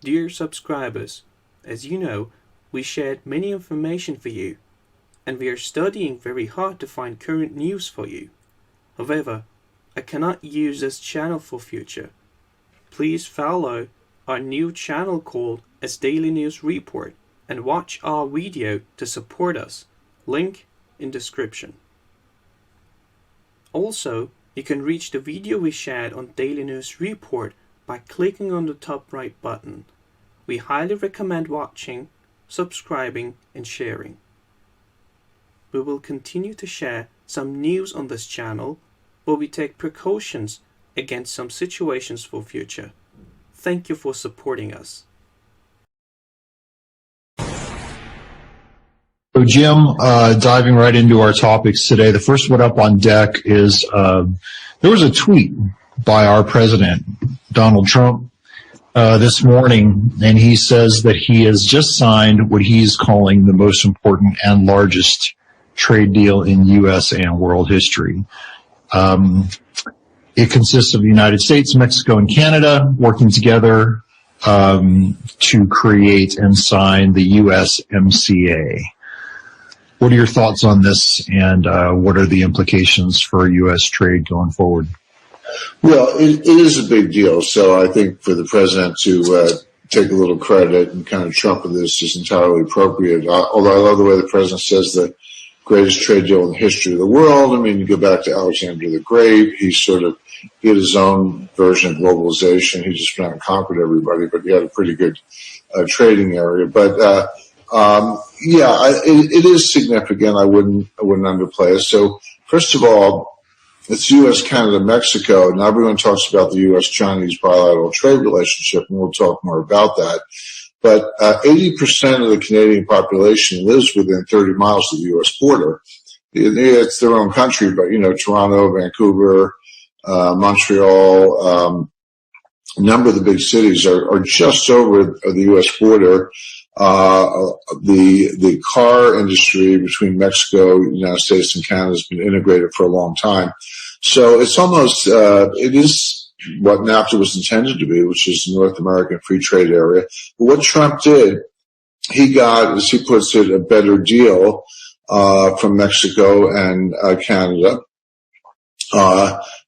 Dear subscribers, as you know, we shared many information for you, and we are studying very hard to find current news for you. However, I cannot use this channel for future. Please follow our new channel called as Daily News Report and watch our video to support us. Link in description. Also, you can reach the video we shared on Daily News Report by clicking on the top right button. We highly recommend watching, subscribing, and sharing. We will continue to share some news on this channel, where we take precautions against some situations for future. Thank you for supporting us. So Jim, diving right into our topics today, the first one up on deck is there was a tweet by our president, Donald Trump, this morning, and he says that he has just signed what he's calling the most important and largest trade deal in U.S. and world history. It consists of the United States, Mexico, and Canada working together to create and sign the USMCA. What are your thoughts on this, and what are the implications for U.S. trade going forward? Well, it is a big deal, so I think for the president to take a little credit and kind of trumpet this is entirely appropriate. Although I love the way the president says the greatest trade deal in the history of the world. I mean, you go back to Alexander the Great, he had his own version of globalization. He just went out and conquered everybody, but he had a pretty good trading area. But it is significant. I wouldn't underplay it. So first of all, it's U.S., Canada, Mexico. Now everyone talks about the U.S.-Chinese bilateral trade relationship, and we'll talk more about that. But 80% of the Canadian population lives within 30 miles of the U.S. border. It's their own country, but, Toronto, Vancouver, Montreal, a number of the big cities are just over the U.S. border. The car industry between Mexico, United States, and Canada has been integrated for a long time. So it's almost, it is what NAFTA was intended to be, which is the North American Free Trade Area. But what Trump did, he got, as he puts it, a better deal from Mexico and Canada.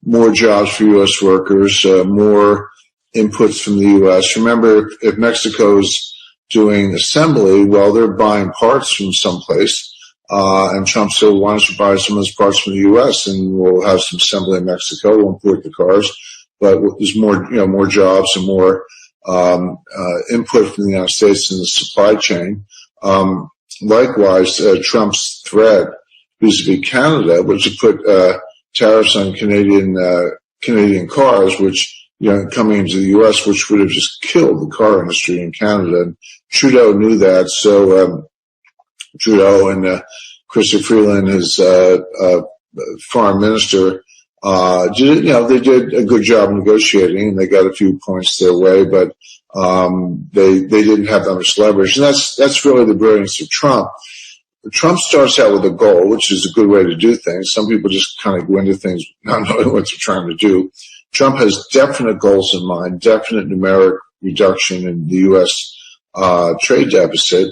More jobs for U.S. workers, more inputs from the U.S. Remember, if Mexico's doing assembly, well, they're buying parts from someplace. And Trump said, why don't you buy some of those parts from the U.S. and we'll have some assembly in Mexico. We'll import the cars. But there's more jobs and more input from the United States in the supply chain. Likewise, Trump's threat vis-a-vis Canada was to put tariffs on Canadian cars, which coming into the U.S., which would have just killed the car industry in Canada. And Trudeau knew that, so Trudeau and Chrystia Freeland, his foreign minister, they did a good job negotiating, and they got a few points their way, but they didn't have that much leverage. And that's really the brilliance of Trump. Trump starts out with a goal, which is a good way to do things. Some people just kind of go into things not knowing what they're trying to do. Trump has definite goals in mind, definite numeric reduction in the U.S. Trade deficit.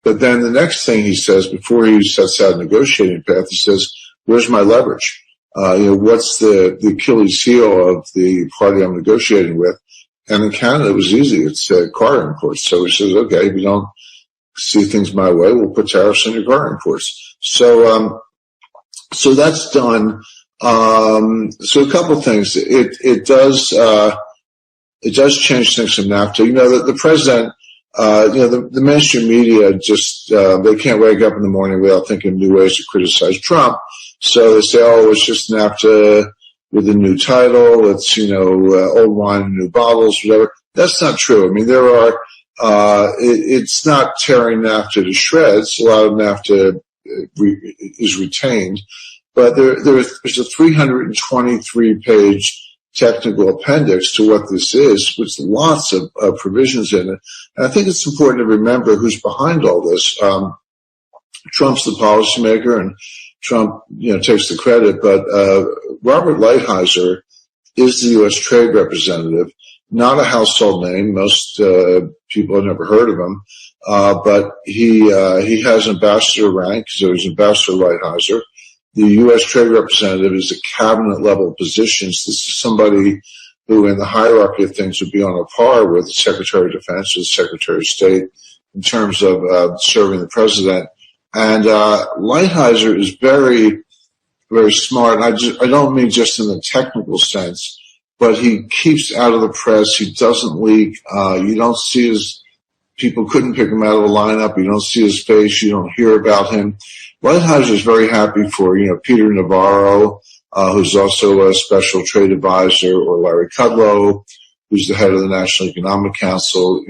But then the next thing he says, before he sets out a negotiating path, he says, where's my leverage? What's the Achilles heel of the party I'm negotiating with? And in Canada, it was easy. It's car imports. So he says, okay, if you don't see things my way, we'll put tariffs on your car imports. So that's done. So a couple of things. It does change things from NAFTA. The president, the mainstream media just, they can't wake up in the morning without thinking of new ways to criticize Trump. So they say, oh, it's just NAFTA with a new title. It's, old wine in new bottles, whatever. That's not true. I mean, there are, it's not tearing NAFTA to shreds. A lot of NAFTA is retained, but there's a 323-page technical appendix to what this is, with lots of provisions in it. And I think it's important to remember who's behind all this. Trump's the policymaker, and Trump, takes the credit, but Robert Lighthizer is the U.S. trade representative. not a household name. Most people have never heard of him, but he has ambassador rank, so he's Ambassador Lighthizer. The U.S. Trade Representative is a cabinet-level position. So this is somebody who, in the hierarchy of things, would be on a par with the Secretary of Defense or the Secretary of State in terms of serving the president. And Lighthizer is very, very smart. And I don't mean just in the technical sense, but he keeps out of the press. He doesn't leak. You don't see his people couldn't pick him out of the lineup. You don't see his face. You don't hear about him. Lighthizer is very happy for, Peter Navarro, who's also a special trade advisor, or Larry Kudlow, who's the head of the National Economic Council.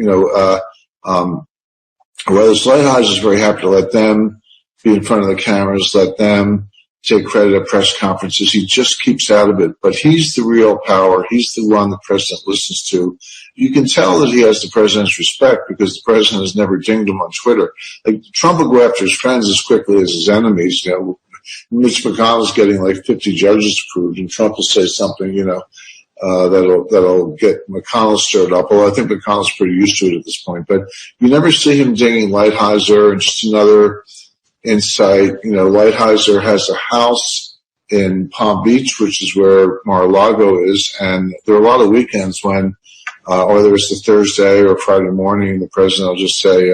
Whereas Lighthizer is very happy to let them be in front of the cameras, let them take credit at press conferences. He just keeps out of it. But he's the real power. He's the one the president listens to. You can tell that he has the president's respect because the president has never dinged him on Twitter. Like, Trump will go after his friends as quickly as his enemies. Mitch McConnell's getting like 50 judges approved, and Trump will say something, that'll get McConnell stirred up. Although I think McConnell's pretty used to it at this point. But you never see him dinging Lighthizer. And just another insight, Lighthizer has a house in Palm Beach, which is where Mar-a-Lago is, and there are a lot of weekends when whether it's the Thursday or Friday morning, the president will just say,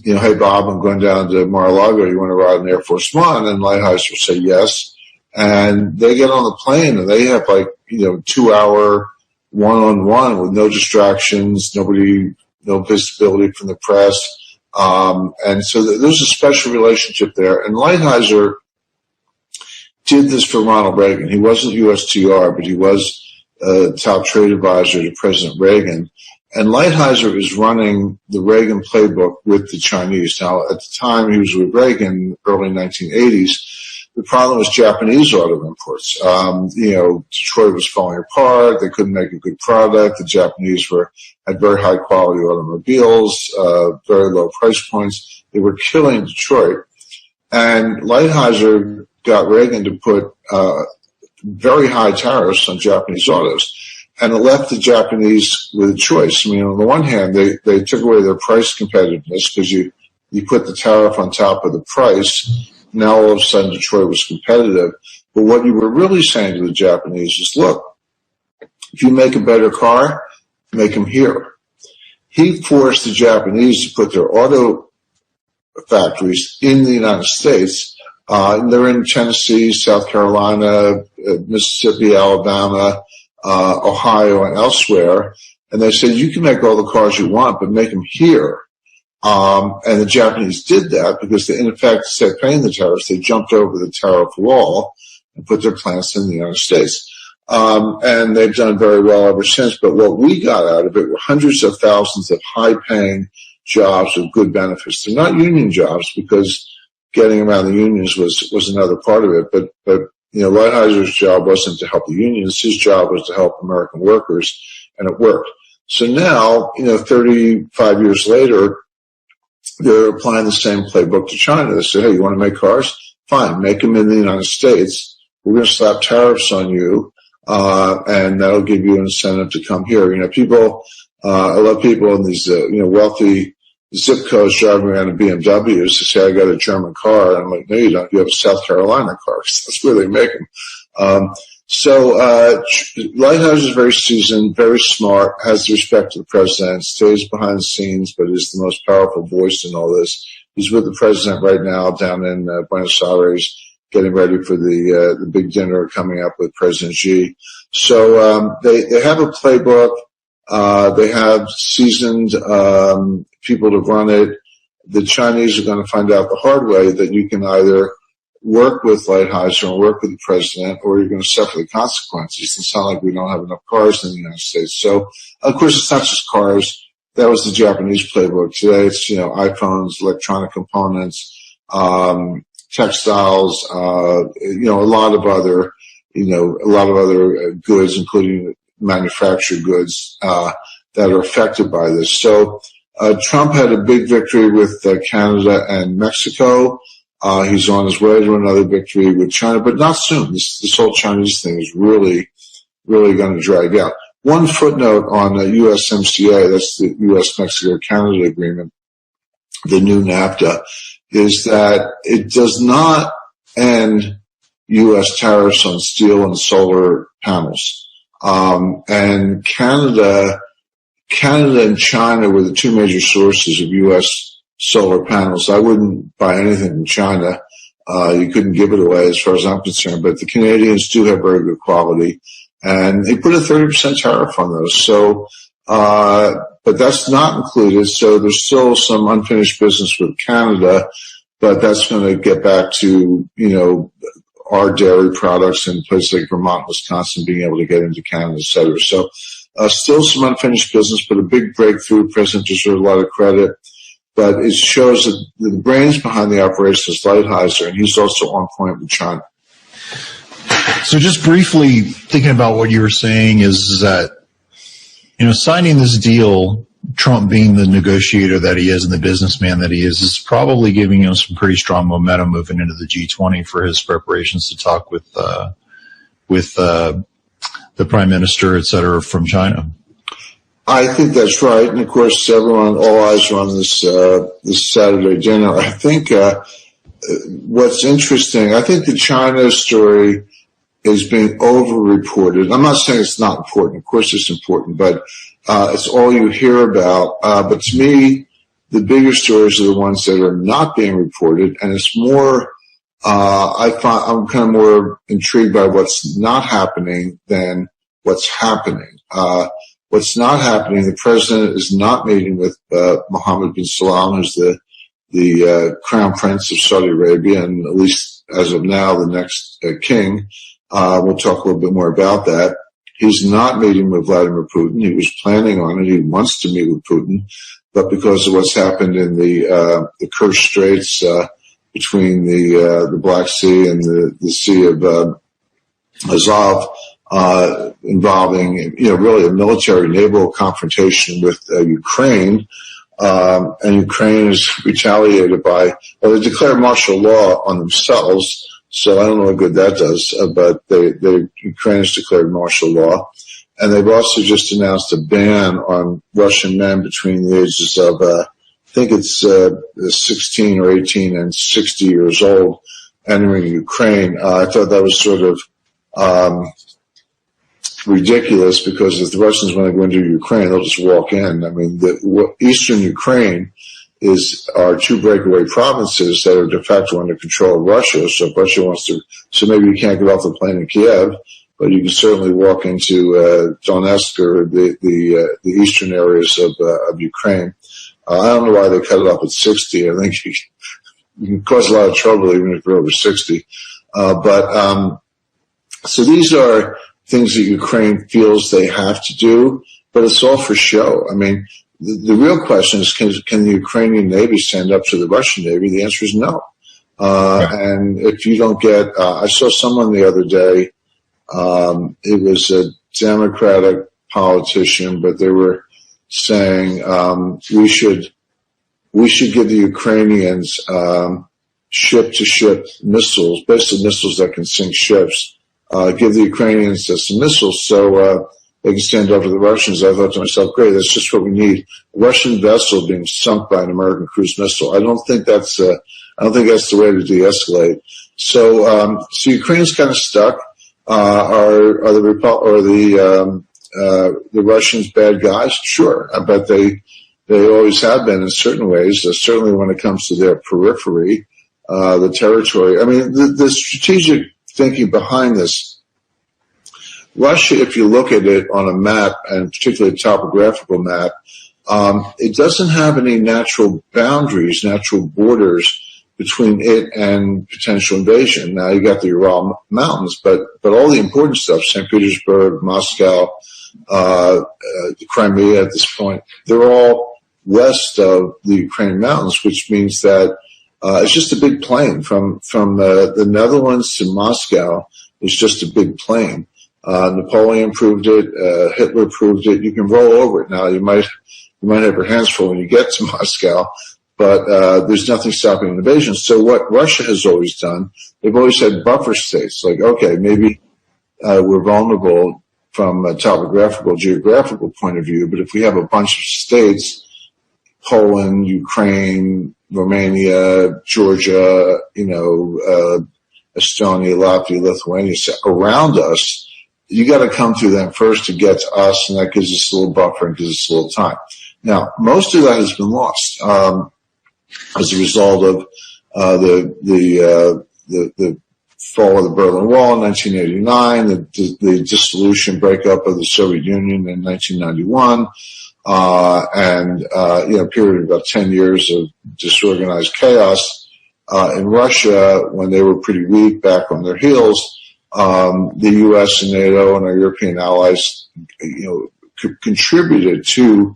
hey, Bob, I'm going down to Mar-a-Lago. You want to ride an Air Force One? And Lighthizer will say yes. And they get on the plane and they have 2-hour one-on-one with no distractions, no visibility from the press. And so there's a special relationship there. And Lighthizer did this for Ronald Reagan. He wasn't USTR, but he was top trade advisor to President Reagan. And Lighthizer is running the Reagan playbook with the Chinese. Now, at the time he was with Reagan, early 1980s, the problem was Japanese auto imports. Detroit was falling apart. They couldn't make a good product. The Japanese had very high quality automobiles, very low price points. They were killing Detroit. And Lighthizer got Reagan to put very high tariffs on Japanese autos. And it left the Japanese with a choice. I mean, on the one hand, they took away their price competitiveness because you put the tariff on top of the price. Now all of a sudden Detroit was competitive. But what you were really saying to the Japanese is, look, if you make a better car, make them here. He forced the Japanese to put their auto factories in the United States. They're in Tennessee, South Carolina, Mississippi, Alabama, Ohio, and elsewhere. And they said, you can make all the cars you want, but make them here. And the Japanese did that because they, in effect, instead of paying the tariffs, they jumped over the tariff wall and put their plants in the United States. And they've done very well ever since. But what we got out of it were hundreds of thousands of high-paying jobs with good benefits. They're not union jobs because getting around the unions was another part of it. But Lighthizer's job wasn't to help the unions. His job was to help American workers, and it worked. So now, 35 years later, they're applying the same playbook to China. They say, hey, you want to make cars? Fine, make them in the United States. We're going to slap tariffs on you, and that'll give you an incentive to come here. I love people in these, wealthy zip codes driving around in BMWs to say, I got a German car. And I'm like, no, you don't. You have a South Carolina car. That's where they make them. So Lighthizer is very seasoned, very smart, has the respect to the president, stays behind the scenes, but is the most powerful voice in all this. He's with the president right now down in Buenos Aires, getting ready for the big dinner coming up with President Xi. So they have a playbook. They have seasoned people to run it. The Chinese are going to find out the hard way that you can either work with Lighthizer and work with the president, or you're going to suffer the consequences. It's not like we don't have enough cars in the United States. So, of course, it's not just cars. That was the Japanese playbook. Today, it's, iPhones, electronic components, textiles, a lot of other goods, including manufactured goods, that are affected by this. So, Trump had a big victory with Canada and Mexico. He's on his way to another victory with China, but not soon. This whole Chinese thing is really, really going to drag out. one footnote on the USMCA, that's the U.S.-Mexico-Canada agreement, the new NAFTA, is that it does not end U.S. tariffs on steel and solar panels. And Canada and China were the two major sources of U.S. solar panels. I wouldn't buy anything from China. You couldn't give it away as far as I'm concerned, but the Canadians do have very good quality, and they put a 30% tariff on those. So, but that's not included. So there's still some unfinished business with Canada, but that's going to get back to, our dairy products in places like Vermont, Wisconsin, being able to get into Canada, et cetera. So, still some unfinished business, but a big breakthrough. President deserves a lot of credit. But it shows that the brains behind the operation is Lighthizer, and he's also on point with China. So just briefly thinking about what you were saying is that, signing this deal, Trump being the negotiator that he is and the businessman that he is probably giving him some pretty strong momentum moving into the G20 for his preparations to talk with the prime minister, et cetera, from China. I think that's right, and of course, all eyes are on this Saturday dinner. I think what's interesting, I think the China story is being over-reported. I'm not saying it's not important. Of course, it's important, but it's all you hear about. But to me, the bigger stories are the ones that are not being reported, and it's more. I'm kind of more intrigued by what's not happening than what's happening. What's not happening, the president is not meeting with Mohammed bin Salman, who's the crown prince of Saudi Arabia, and at least as of now, the next king. We'll talk a little bit more about that. He's not meeting with Vladimir Putin. He was planning on it. He wants to meet with Putin, but because of what's happened in the Kerch Straits between the Black Sea and the Sea of Azov, involving, really a military naval confrontation with Ukraine, and Ukraine is retaliated by, they declare martial law on themselves, so I don't know what good that does, but Ukraine has declared martial law, and they've also just announced a ban on Russian men between the ages of, I think it's 16 or 18 and 60 years old entering Ukraine. I thought that was sort of ridiculous, because if the Russians want to go into Ukraine, they'll just walk in. I mean, eastern Ukraine are two breakaway provinces that are de facto under control of Russia. So if Russia wants to, so maybe you can't get off the plane in Kiev, but you can certainly walk into Donetsk or the eastern areas of Ukraine. I don't know why they cut it off at 60. I think you can cause a lot of trouble even if you're over 60. So these are things that Ukraine feels they have to do, but it's all for show. I mean, the real question is, can the Ukrainian Navy stand up to the Russian Navy? The answer is no. And if you don't get, I saw someone the other day, it was a Democratic politician, but they were saying, we should give the Ukrainians, ship-to-ship missiles, basically missiles that can sink ships. Give the Ukrainians some missiles so they can stand up to the Russians. I thought to myself, great, that's just what we need. A Russian vessel being sunk by an American cruise missile. I don't think that's the way to de-escalate. So Ukraine's kind of stuck. Are the Russians bad guys? Sure, I bet they always have been in certain ways. Certainly when it comes to their periphery, the territory. I mean, the strategic thinking behind this, Russia, if you look at it on a map, and particularly a topographical map, it doesn't have any natural boundaries, natural borders between it and potential invasion. Now you got the Ural Mountains, but all the important stuff, St. Petersburg, Moscow, the Crimea at this point, they're all west of the Ukrainian mountains, which means that it's just a big plain from the Netherlands to Moscow. It's just a big plain. Napoleon proved it. Hitler proved it. You can roll over it. Now you might have your hands full when you get to Moscow, but there's nothing stopping an invasion. So what Russia has always done, they've always had buffer states. Like, okay, maybe we're vulnerable from a topographical, geographical point of view. But if we have a bunch of states, Poland, Ukraine, Romania, Georgia, Estonia, Latvia, Lithuania, around us, you got to come through them first to get to us, and that gives us a little buffer and gives us a little time. Now, most of that has been lost as a result of the fall of the Berlin Wall in 1989, the dissolution, breakup of the Soviet Union in 1991, and a period of about 10 years of disorganized chaos in Russia when they were pretty weak, back on their heels. The U.S. and NATO and our European allies, contributed to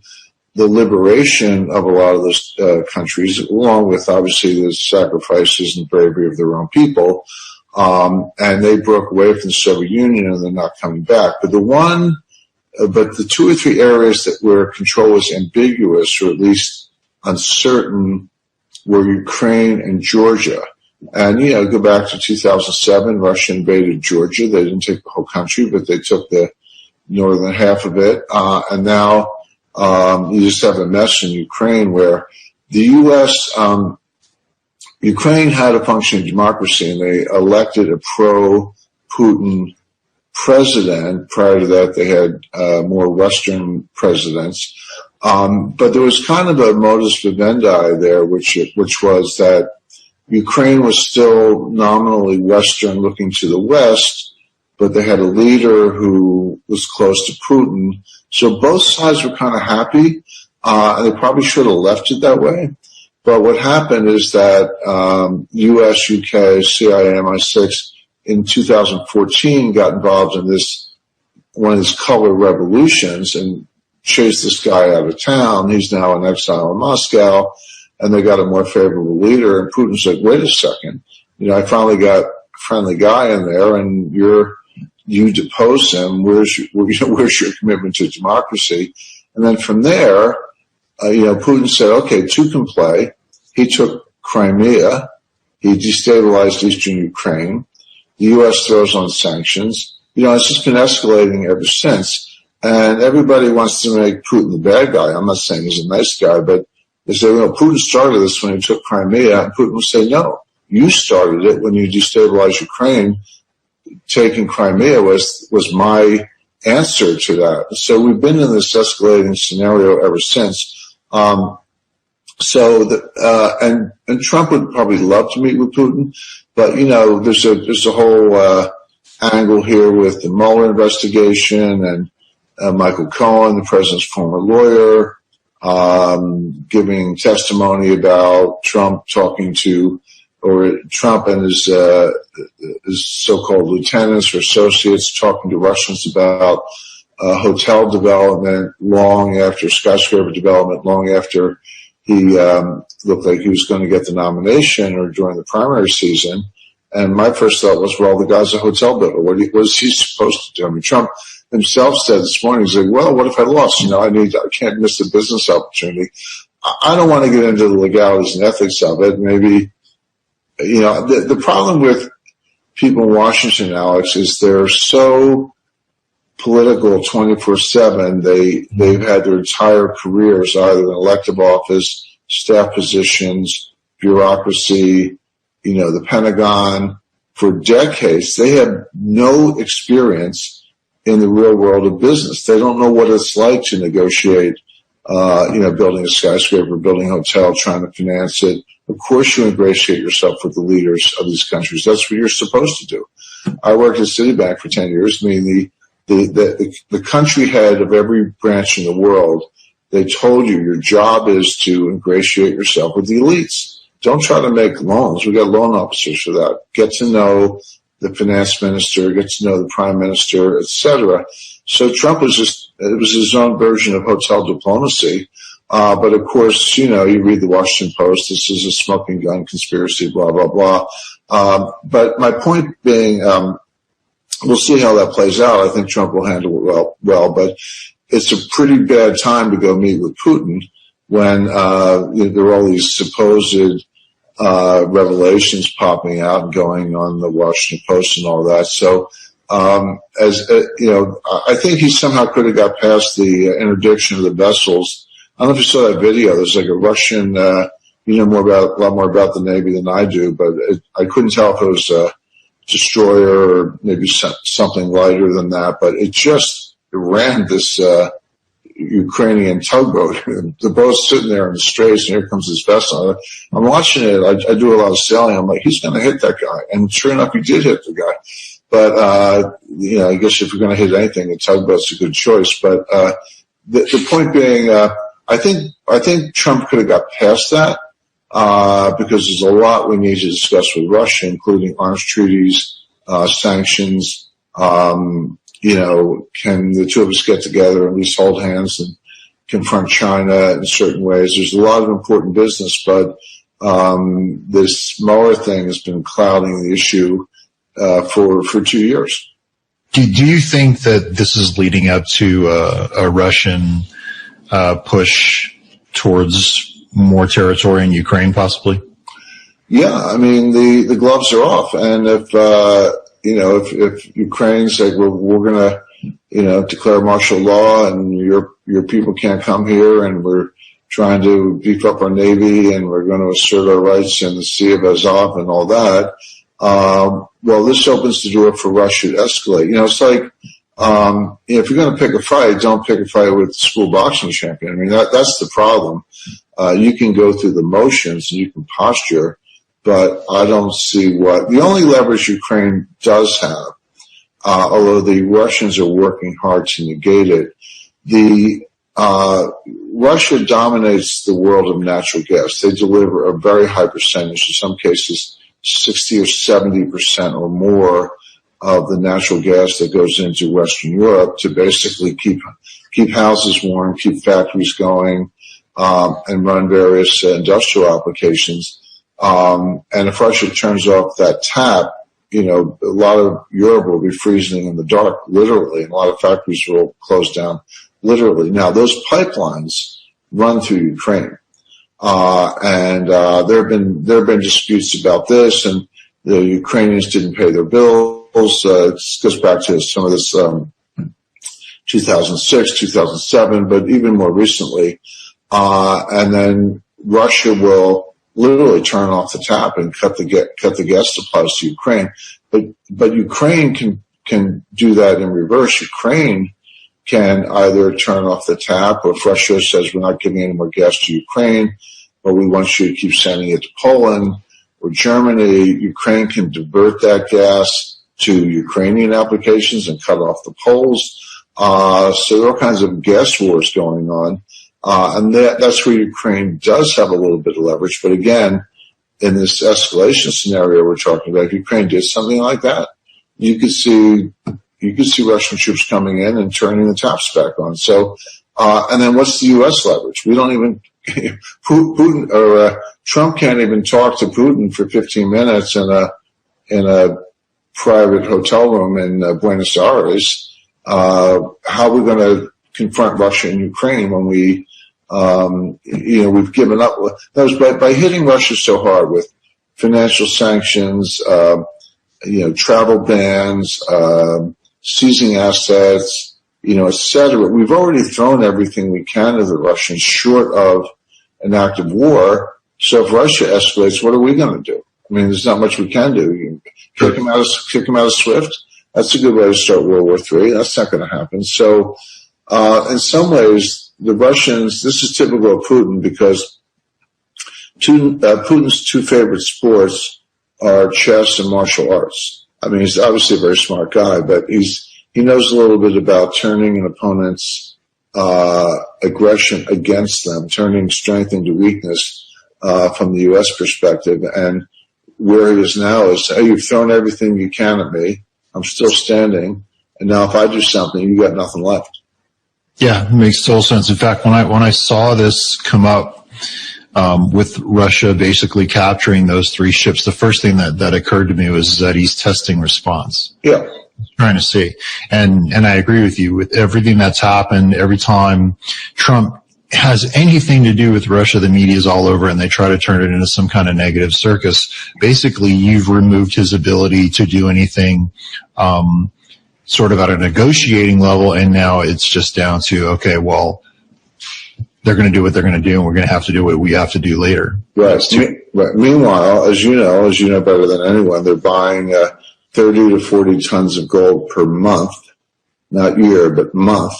the liberation of a lot of those countries, along with obviously the sacrifices and bravery of their own people. And they broke away from the Soviet Union, and they're not coming back. But the two or three areas where control was ambiguous, or at least uncertain, were Ukraine and Georgia. And, go back to 2007, Russia invaded Georgia. They didn't take the whole country, but they took the northern half of it. And now you just have a mess in Ukraine where the U.S., Ukraine had a functioning democracy, and they elected a pro-Putin president. Prior to that, they had more Western presidents. But there was kind of a modus vivendi there, which was that Ukraine was still nominally Western, looking to the West, but they had a leader who was close to Putin. So both sides were kind of happy, and they probably should have left it that way. But what happened is that U.S., U.K., CIA, MI6 in 2014 got involved in one of these color revolutions and chased this guy out of town. He's now in exile in Moscow, and they got a more favorable leader. And Putin's like, wait a second, I finally got a friendly guy in there, and you depose him. Where's your commitment to democracy? And then from there, Putin said, okay, two can play. He took Crimea. He destabilized eastern Ukraine. The U.S. throws on sanctions. It's just been escalating ever since. And everybody wants to make Putin the bad guy. I'm not saying he's a nice guy, but they say, Putin started this when he took Crimea. And Putin would say, no, you started it when you destabilized Ukraine. Taking Crimea was my answer to that. So we've been in this escalating scenario ever since. And Trump would probably love to meet with Putin, but there's a whole angle here with the Mueller investigation and Michael Cohen, the president's former lawyer, giving testimony about Trump Trump and his so-called lieutenants or associates talking to Russians about hotel development long after skyscraper development, long after he looked like he was going to get the nomination or during the primary season. And my first thought was, well, the guy's a hotel builder. What is he supposed to do? I mean, Trump himself said this morning, he's like, well, what if I lost? I can't miss the business opportunity. I don't want to get into the legalities and ethics of it. Maybe, the problem with people in Washington, Alex, is they're so political 24/7. They've had their entire careers either in elective office, staff positions, bureaucracy, the Pentagon for decades. They have no experience in the real world of business. They don't know what it's like to negotiate, building a skyscraper, building a hotel, trying to finance it. Of course you ingratiate yourself with the leaders of these countries. That's what you're supposed to do. I worked at Citibank for 10 years. I mean, the country head of every branch in the world, they told you your job is to ingratiate yourself with the elites. Don't try to make loans. We got loan officers for that. Get to know the finance minister, get to know the prime minister, etc. So Trump it was his own version of hotel diplomacy. But of course, you read the Washington Post, this is a smoking gun conspiracy, blah, blah, blah. But my point being, we'll see how that plays out. I think Trump will handle it well, but it's a pretty bad time to go meet with Putin when there are all these supposed revelations popping out and going on the Washington Post and all that. So I think he somehow could have got past the interdiction of the vessels. I don't know if you saw that video. There's like a Russian, you know a lot more about the Navy than I do, but I couldn't tell if it was a destroyer or maybe something lighter than that, but it ran this, Ukrainian tugboat. The boat's sitting there in the straits, and here comes this vessel. I'm watching it. I do a lot of sailing. I'm like, he's going to hit that guy. And sure enough, he did hit the guy. But, I guess if you're going to hit anything, a tugboat's a good choice. But, the point being, I think Trump could have got past that, because there's a lot we need to discuss with Russia, including arms treaties, sanctions, can the two of us get together and at least hold hands and confront China in certain ways? There's a lot of important business, but this Mueller thing has been clouding the issue for 2 years. Do you think that this is leading up to a Russian push towards more territory in Ukraine, possibly? Yeah, I mean, the gloves are off, and if Ukraine's like, we're going to, declare martial law and your people can't come here, and we're trying to beef up our Navy, and we're going to assert our rights in the Sea of Azov and all that, well, this opens the door for Russia to escalate. It's like, if you're going to pick a fight, don't pick a fight with the school boxing champion. I mean, that's the problem. You can go through the motions and you can posture, but I don't see the only leverage Ukraine does have, although the Russians are working hard to negate it. Russia dominates the world of natural gas. They deliver a very high percentage, in some cases 60 or 70% or more of the natural gas that goes into Western Europe to basically keep houses warm, keep factories going, and run various industrial applications. And if Russia turns off that tap, a lot of Europe will be freezing in the dark, literally, and a lot of factories will close down, literally. Now, those pipelines run through Ukraine, and there have been disputes about this, and the Ukrainians didn't pay their bills. This goes back to some of this 2006, 2007, but even more recently. And then Russia will literally turn off the tap and cut the gas supplies to Ukraine. But Ukraine can do that in reverse. Ukraine can either turn off the tap, or if Russia says we're not giving any more gas to Ukraine, but we want you to keep sending it to Poland or Germany, Ukraine can divert that gas to Ukrainian applications and cut off the Poles. So there are all kinds of gas wars going on. And that's where Ukraine does have a little bit of leverage. But again, in this escalation scenario we're talking about, if Ukraine did something like that, you could see Russian troops coming in and turning the taps back on. So, and then what's the U.S. leverage? We don't even, Putin or Trump can't even talk to Putin for 15 minutes in a private hotel room in Buenos Aires. How are we going to confront Russia and Ukraine when we've given up? That was by hitting Russia so hard with financial sanctions, travel bans, seizing assets, et cetera. We've already thrown everything we can at the Russians short of an act of war. So if Russia escalates, what are we going to do? I mean, there's not much we can do. You can kick them out of SWIFT. That's a good way to start World War III. That's not going to happen. So, in some ways, the Russians, this is typical of Putin because Putin's two favorite sports are chess and martial arts. I mean, he's obviously a very smart guy, but he knows a little bit about turning an opponent's aggression against them, turning strength into weakness from the U.S. perspective. And where he is now is, hey, you've thrown everything you can at me. I'm still standing. And now if I do something, you got nothing left. Yeah, it makes total sense. In fact, when I saw this come up with Russia basically capturing those three ships, the first thing that occurred to me was that he's testing response. Yeah. Trying to see. And I agree with you with everything that's happened. Every time Trump has anything to do with Russia, the media is all over and they try to turn it into some kind of negative circus. Basically, you've removed his ability to do anything sort of at a negotiating level, and now it's just down to, okay, well, they're going to do what they're going to do, and we're going to have to do what we have to do later. Right. Right. Meanwhile, as you know better than anyone, they're buying 30 to 40 tons of gold per month, not year, but month.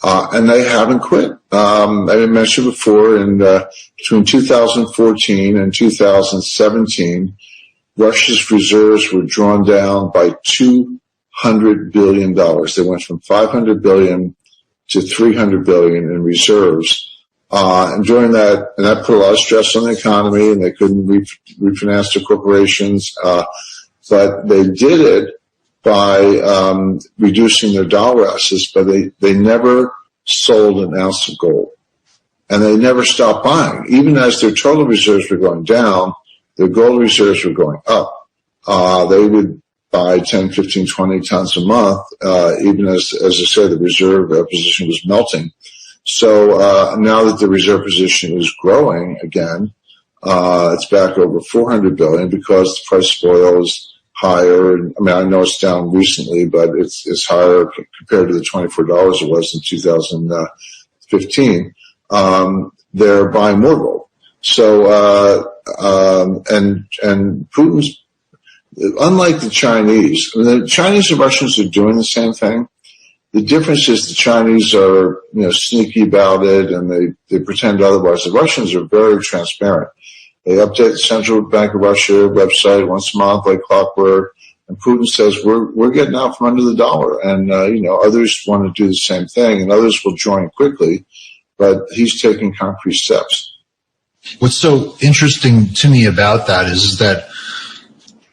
And they haven't quit. I mentioned before, between 2014 and 2017, Russia's reserves were drawn down by $200 billion. They went from $500 billion to $300 billion in reserves. And during that, and that put a lot of stress on the economy, and they couldn't refinance their corporations. But they did it by reducing their dollar assets, but they never sold an ounce of gold. And they never stopped buying. Even as their total reserves were going down, their gold reserves were going up. They would buy 10, 15, 20 tons a month, even as I said, the reserve position was melting. So now that the reserve position is growing again, it's back over $400 billion because the price of oil is higher. I mean, I know it's down recently, but it's higher compared to the $24 it was in 2015. They're buying more gold. So and Putin's, unlike the Chinese, the Chinese and Russians are doing the same thing. The difference is the Chinese are, sneaky about it, and they pretend otherwise. The Russians are very transparent. They update the Central Bank of Russia website once a month like clockwork, and Putin says, we're getting out from under the dollar. And, others want to do the same thing, and others will join quickly, but he's taking concrete steps. What's so interesting to me about that is that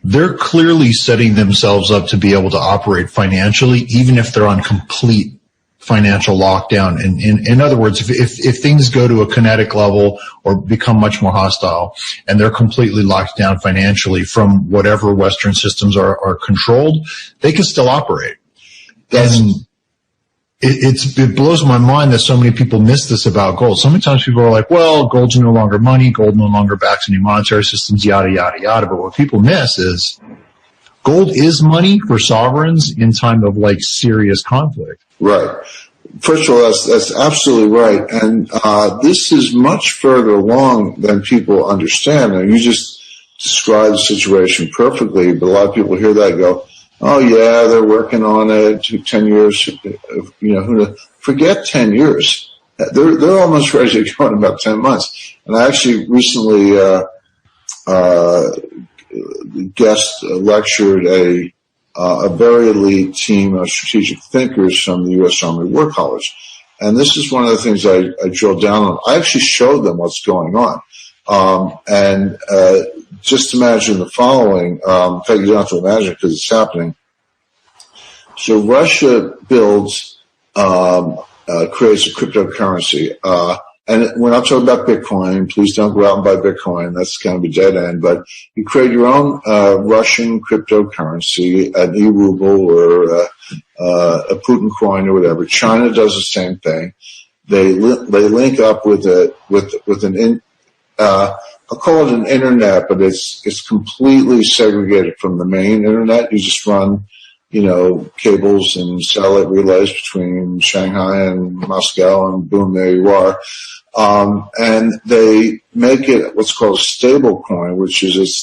they're clearly setting themselves up to be able to operate financially, even if they're on complete financial lockdown. And in other words, if things go to a kinetic level or become much more hostile and they're completely locked down financially from whatever Western systems are controlled, they can still operate. And it blows my mind that so many people miss this about gold. So many times people are like, well, gold's no longer money, gold no longer backs any monetary systems, yada, yada, yada. But what people miss is gold is money for sovereigns in time of serious conflict. Right. First of all, that's absolutely right. And this is much further along than people understand. And you just described the situation perfectly, but a lot of people hear that and go, oh yeah, they're working on it. 10 years, forget 10 years. They're almost ready to go in about 10 months. And I actually recently guest lectured a very elite team of strategic thinkers from the U.S. Army War College. And this is one of the things I drilled down on. I actually showed them what's going on. Just imagine the following. In fact, you don't have to imagine because it's happening. So Russia builds, creates a cryptocurrency. And we're not talking about Bitcoin. Please don't go out and buy Bitcoin. That's kind of a dead end. But you create your own Russian cryptocurrency, an e-ruble or a Putin coin or whatever. China does the same thing. They link up with an I'll call it an internet, but it's completely segregated from the main internet. You just run, cables and satellite relays between Shanghai and Moscow, and boom, there you are. And they make it what's called a stable coin, which is it's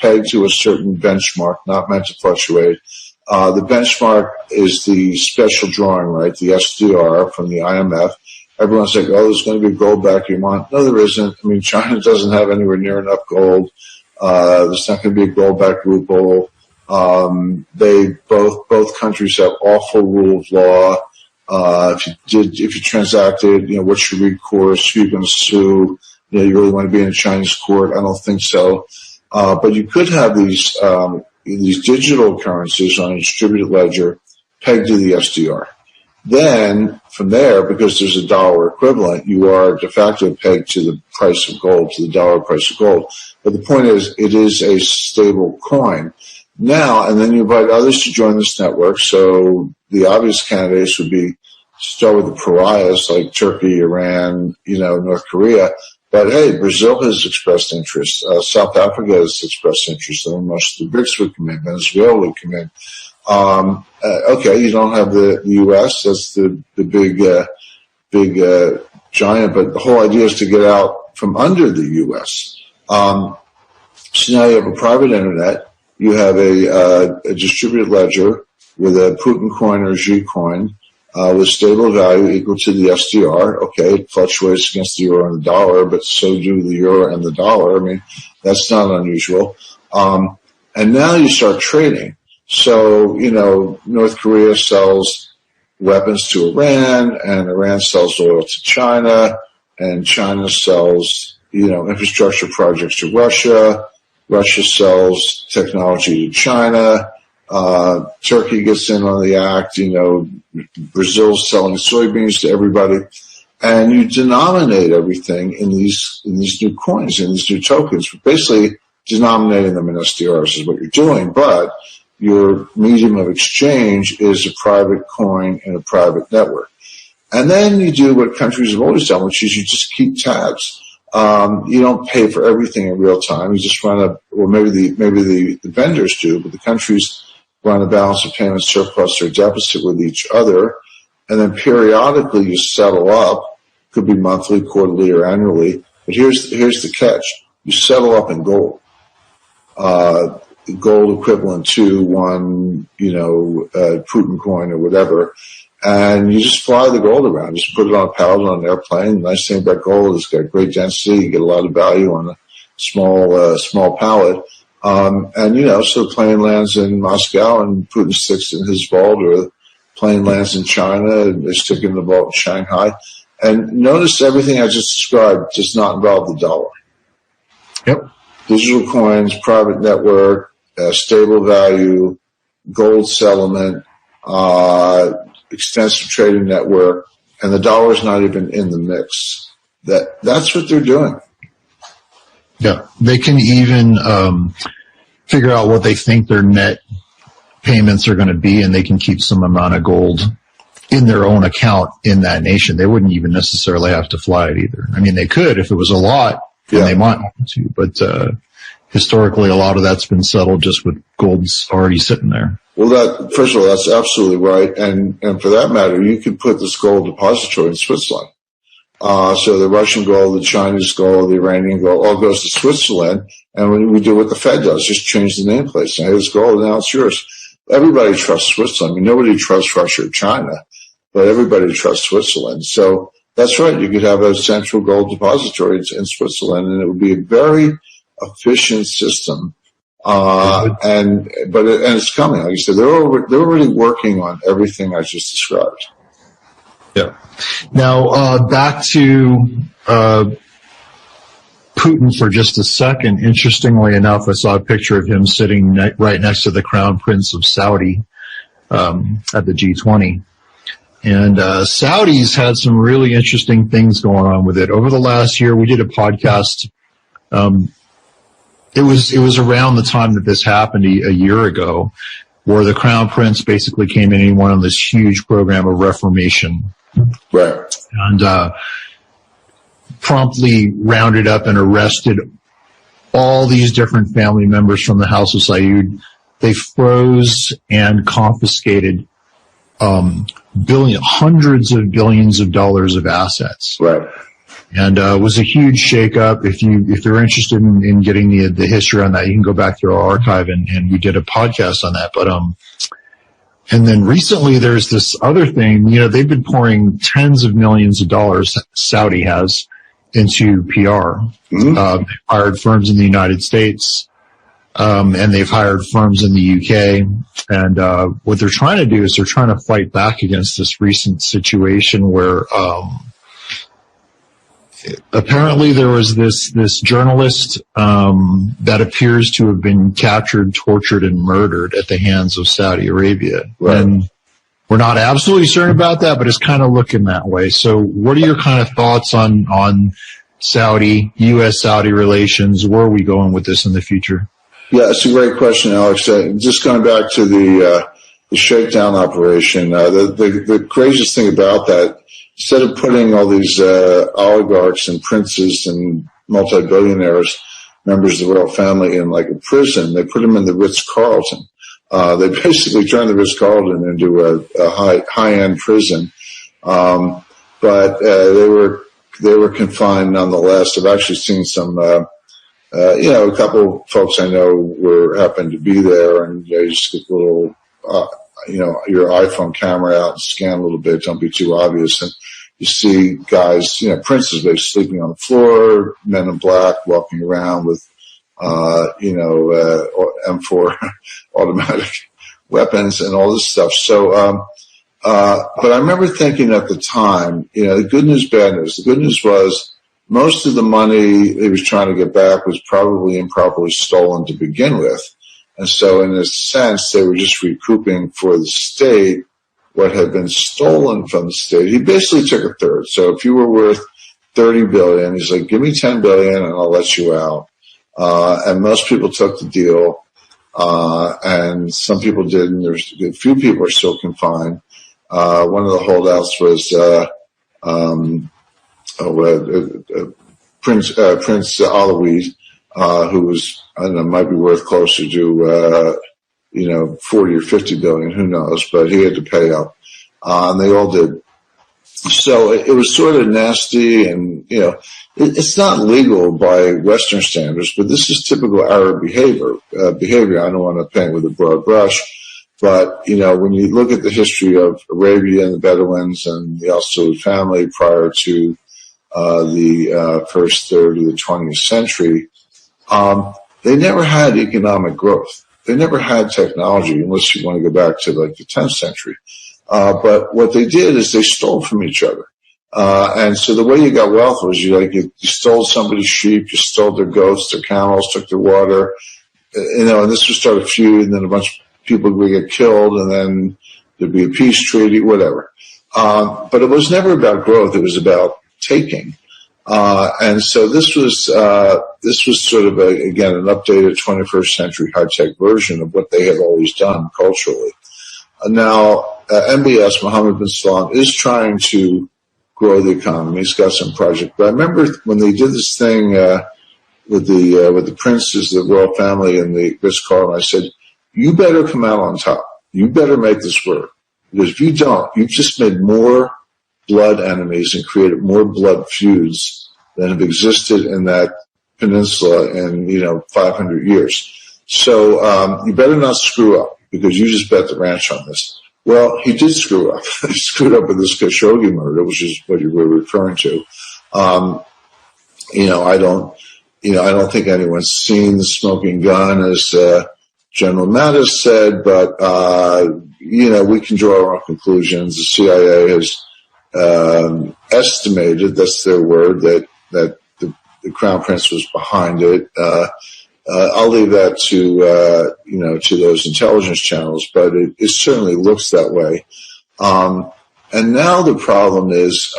pegged to a certain benchmark, not meant to fluctuate. The benchmark is the special drawing, right? The SDR from the IMF. Everyone's like, oh, there's going to be gold back you want. No, there isn't. I mean, China doesn't have anywhere near enough gold. There's not going to be a gold backed ruble. Both countries have awful rule of law. If you transacted, what's your recourse? Who are you going to sue? You really want to be in a Chinese court? I don't think so. But you could have these digital currencies on a distributed ledger pegged to the SDR. Then from there, because there's a dollar equivalent, you are de facto pegged to the price of gold, to the dollar price of gold. But the point is, it is a stable coin. Now, and then you invite others to join this network. So the obvious candidates would be start with the pariahs like Turkey, Iran, North Korea. But hey, Brazil has expressed interest. South Africa has expressed interest. And most of the BRICS would come in. Venezuela would come in. Okay, you don't have the U.S. That's the big giant, but the whole idea is to get out from under the U.S. So now you have a private internet. You have a distributed ledger with a Putin coin or Xi coin with stable value equal to the SDR. Okay, it fluctuates against the euro and the dollar, but so do the euro and the dollar. I mean, that's not unusual. And now you start trading. So, North Korea sells weapons to Iran, and Iran sells oil to China, and China sells, infrastructure projects to Russia. Russia sells technology to China. Turkey gets in on the act. Brazil's selling soybeans to everybody, and you denominate everything in these new coins, in these new tokens. Basically, denominating them in SDRs is what you're doing, but your medium of exchange is a private coin in a private network. And then you do what countries have always done, which is you just keep tabs. You don't pay for everything in real time. You just run maybe the vendors do, but the countries run a balance of payments, surplus or deficit with each other. And then periodically you settle up. Could be monthly, quarterly, or annually. But here's the catch. You settle up in gold. Gold equivalent to one, Putin coin or whatever. And you just fly the gold around. Just put it on a pallet on an airplane. The nice thing about gold is it's got great density. You get a lot of value on a small pallet. So the plane lands in Moscow and Putin sticks in his vault, or the plane lands in China and they stick in the vault in Shanghai. And notice everything I just described does not involve the dollar. Yep. Digital coins, private network, stable value, gold settlement, extensive trading network, and the dollar's not even in the mix. That's what they're doing. Yeah. They can even figure out what they think their net payments are going to be, and they can keep some amount of gold in their own account in that nation. They wouldn't even necessarily have to fly it either. I mean, they could if it was a lot, and they might want to, but historically a lot of that's been settled just with gold's already sitting there. Well, first of all, that's absolutely right. And for that matter, you could put this gold depository in Switzerland. So the Russian gold, the Chinese gold, the Iranian gold all goes to Switzerland. And we do what the Fed does, just change the nameplate. Say, hey, it's gold, now it's yours. Everybody trusts Switzerland. I mean, nobody trusts Russia or China, but everybody trusts Switzerland. So that's right. You could have a central gold depository in Switzerland, and it would be a very efficient system. And it's coming. Like you said, they're already working on everything I just described. Yeah. Now, back to Putin for just a second. Interestingly enough, I saw a picture of him sitting right next to the Crown Prince of Saudi at the G20. And Saudi's had some really interesting things going on with it. Over the last year, we did a podcast. It was around the time that this happened a year ago, where the Crown Prince basically came in and went on this huge program of reformation. Right. And promptly rounded up and arrested all these different family members from the House of Saud. They froze and confiscated hundreds of billions of dollars of assets. Right. And it was a huge shakeup. If you're interested in getting the history on that, you can go back through our archive and we did a podcast on that. But and then recently there's this other thing. They've been pouring tens of millions of dollars, Saudi has, into PR. Mm-hmm. They've hired firms in the United States, and they've hired firms in the UK. And what they're trying to do is they're trying to fight back against this recent situation where apparently there was this journalist that appears to have been captured, tortured, and murdered at the hands of Saudi Arabia. Right. And we're not absolutely certain about that, but it's kind of looking that way. So what are your kind of thoughts on U.S.-Saudi relations? Where are we going with this in the future? Yeah, it's a great question, Alex. Just going back to the shakedown operation, the craziest thing about that, instead of putting all these oligarchs and princes and multi-billionaires, members of the royal family in like a prison, they put them in the Ritz-Carlton. They basically turned the Ritz-Carlton into a high-end prison. But they were confined nonetheless. I've actually seen some, a couple folks I know happened to be there, and you just get a little, your iPhone camera out and scan a little bit. Don't be too obvious. And you see guys, princes basically sleeping on the floor, men in black walking around with, M4 automatic weapons and all this stuff. So, but I remember thinking at the time, the good news, bad news. The good news was most of the money he was trying to get back was probably improperly stolen to begin with. And so in a sense, they were just recouping for the state what had been stolen from the state. He basically took a third. So if you were worth $30 billion, he's like, give me $10 billion and I'll let you out. And most people took the deal. And some people didn't. There's a few people are still confined. One of the holdouts was, Prince Alawi, who was, I don't know, might be worth closer to, 40 or 50 billion, who knows, but he had to pay up. And they all did. So it was sort of nasty and, it's not legal by Western standards, but this is typical Arab behavior. I don't want to paint with a broad brush, but, when you look at the history of Arabia and the Bedouins and the Al Saud family prior to the first third of the 20th century, they never had economic growth. They never had technology, unless you want to go back to like the 10th century. But what they did is they stole from each other. And so the way you got wealth was you stole somebody's sheep, you stole their goats, their camels, took their water, and this would start a feud, and then a bunch of people would get killed, and then there'd be a peace treaty, whatever. But it was never about growth. It was about taking. And so this was sort of again, an updated 21st century high-tech version of what they had always done culturally. Now, MBS, Mohammed bin Salman, is trying to grow the economy. He's got some project. But I remember when they did this thing, with the princes, the royal family, and the Ritz-Carlton, I said, you better come out on top. You better make this work. Because if you don't, you've just made more blood enemies and created more blood feuds than have existed in that peninsula in, 500 years. So, you better not screw up because you just bet the ranch on this. Well, he did screw up. He screwed up with this Khashoggi murder, which is what you were referring to. I don't think anyone's seen the smoking gun, as General Mattis said, but we can draw our own conclusions. The CIA has estimated, that's their word, that the Crown Prince was behind it. I'll leave that to those intelligence channels, but it certainly looks that way. And now the problem is,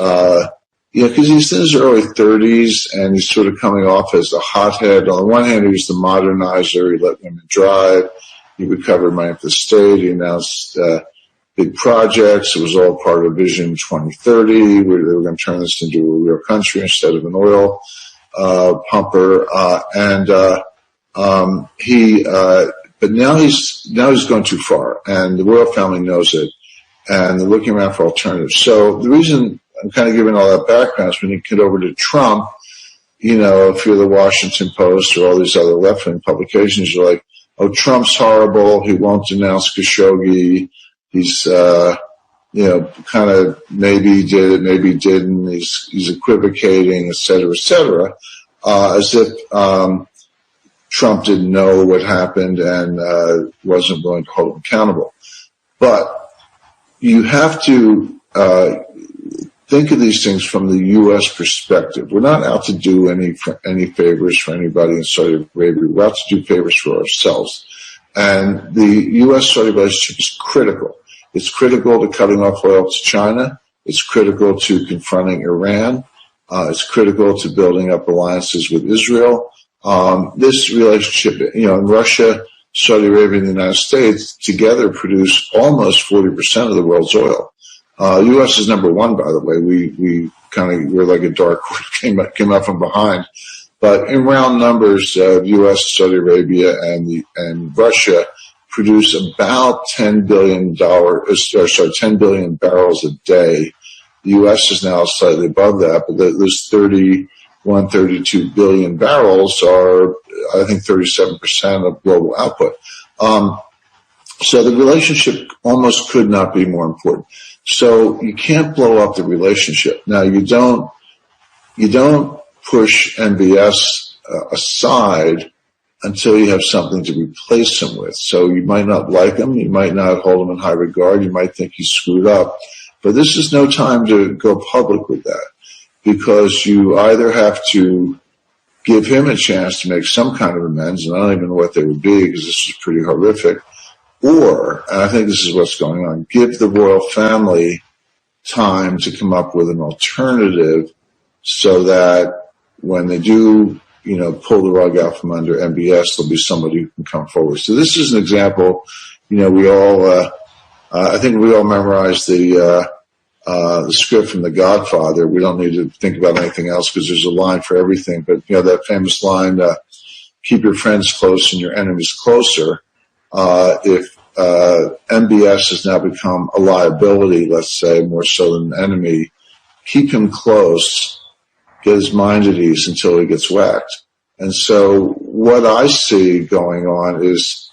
because he's in his early 30s and he's sort of coming off as a hothead. On the one hand, he was the modernizer. He let women drive. He recovered money for the state. He announced big projects. It was all part of Vision 2030, where they were going to turn this into a real country instead of an oil pumper. But now he's gone too far, and the royal family knows it, and they're looking around for alternatives. So the reason I'm kind of giving all that background is when you get over to Trump, if you're the Washington Post or all these other left-wing publications, you're like, oh, Trump's horrible. He won't denounce Khashoggi. He's, kind of maybe did it, maybe didn't. He's equivocating, et cetera, as if, Trump didn't know what happened and wasn't willing to hold him accountable. But you have to think of these things from the U.S. perspective. We're not out to do any favors for anybody in Saudi Arabia. We're out to do favors for ourselves. And the U.S.-Saudi relationship is critical. It's critical to cutting off oil to China. It's critical to confronting Iran. It's critical to building up alliances with Israel. This relationship, Russia, Saudi Arabia, and the United States together produce almost 40% of the world's oil. U.S. is number one, by the way. We're like a dark horse, came up from behind. But in round numbers, U.S., Saudi Arabia, and Russia produce about $10 billion barrels a day. The U.S. is now slightly above that, but those 32 billion barrels are, I think, 37% of global output. So the relationship almost could not be more important. So you can't blow up the relationship. Now, you don't push MBS aside until you have something to replace him with. So you might not like him, you might not hold him in high regard, you might think he's screwed up, but this is no time to go public with that, because you either have to give him a chance to make some kind of amends, and I don't even know what they would be, because this is pretty horrific, or, and I think this is what's going on, give the royal family time to come up with an alternative so that when they do, pull the rug out from under MBS, there'll be somebody who can come forward. So this is an example, we all, I think we all memorized the script from The Godfather. We don't need to think about anything else because there's a line for everything. But, that famous line, keep your friends close and your enemies closer. If MBS has now become a liability, let's say, more so than an enemy, keep him close, get his mind at ease until he gets whacked. And so what I see going on is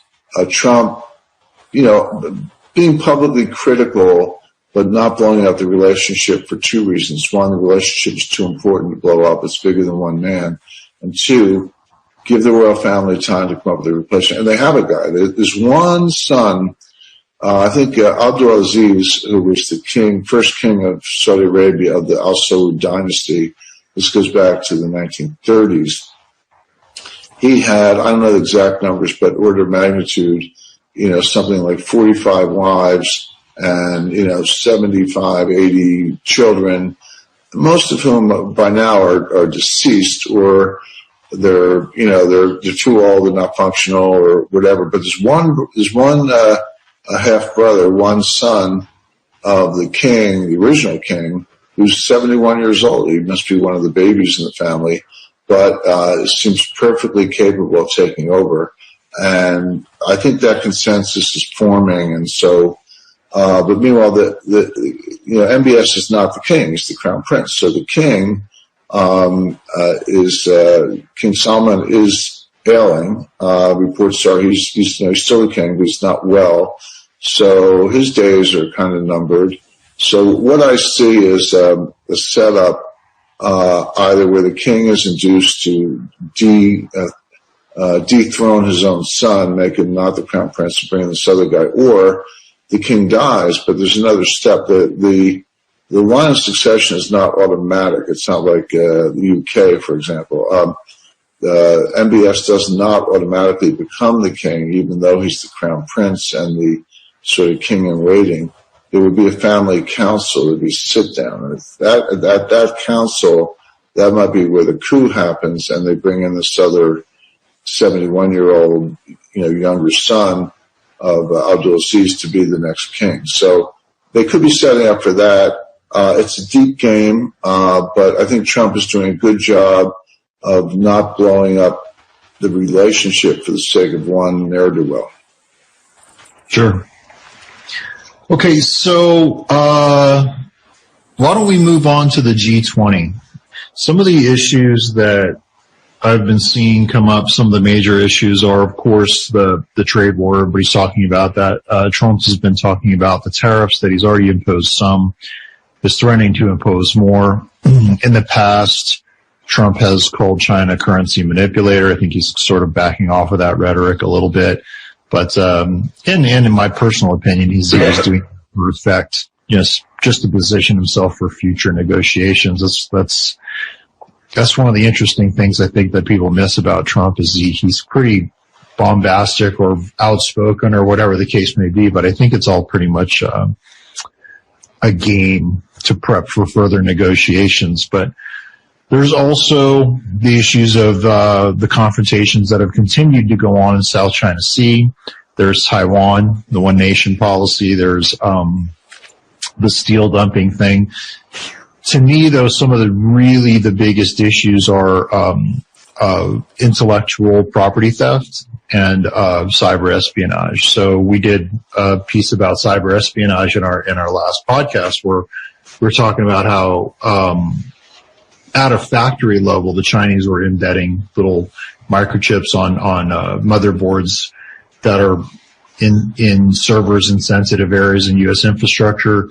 Trump, being publicly critical but not blowing up the relationship for two reasons. One, the relationship is too important to blow up. It's bigger than one man. And two, give the royal family time to come up with a replacement. And they have a guy. There's one son, I think Abdul Aziz, who was the first king of Saudi Arabia of the Al Saud dynasty. This goes back to the 1930s. He had, I don't know the exact numbers, but order of magnitude, something like 45 wives and, 75, 80 children, most of whom by now are deceased, or they're too old and not functional or whatever. But there's one a half brother, one son of the king, the original king, who's 71 years old. He must be one of the babies in the family, but seems perfectly capable of taking over. And I think that consensus is forming. And so, but meanwhile, MBS is not the king; he's the crown prince. So the king King Salman is ailing. Reports are he's still the king, but he's not well. So his days are kind of numbered. So what I see is a setup either where the king is induced to dethrone his own son, make him not the crown prince, and bring in this other guy, or the king dies, but there's another step. The line of succession is not automatic. It's not like the UK, for example. MBS does not automatically become the king, even though he's the crown prince and the sort of king in waiting. There would be a family council. There would be a sit down. And at that council, that might be where the coup happens, and they bring in this other 71-year-old, younger son of Abdul Aziz to be the next king. So they could be setting up for that. It's a deep game, but I think Trump is doing a good job of not blowing up the relationship for the sake of one ne'er-do-well. Sure. Okay, so why don't we move on to the G20? Some of the issues that I've been seeing come up, some of the major issues are, of course, the trade war. Everybody's talking about that. Trump has been talking about the tariffs that he's already imposed some, is threatening to impose more. In the past, Trump has called China a currency manipulator. I think he's sort of backing off of that rhetoric a little bit. But in my personal opinion, he's doing it for effect, just to position himself for future negotiations. That's one of the interesting things I think that people miss about Trump is he's pretty bombastic or outspoken or whatever the case may be. But I think it's all pretty much a game to prep for further negotiations. But there's also the issues of the confrontations that have continued to go on in South China Sea. There's Taiwan, the one nation policy. There's the steel dumping thing. To me, though, some of the biggest issues are intellectual property theft and cyber espionage. So we did a piece about cyber espionage in our last podcast, where we're talking about how at a factory level, the Chinese were embedding little microchips on motherboards that are in servers in sensitive areas in U.S. infrastructure.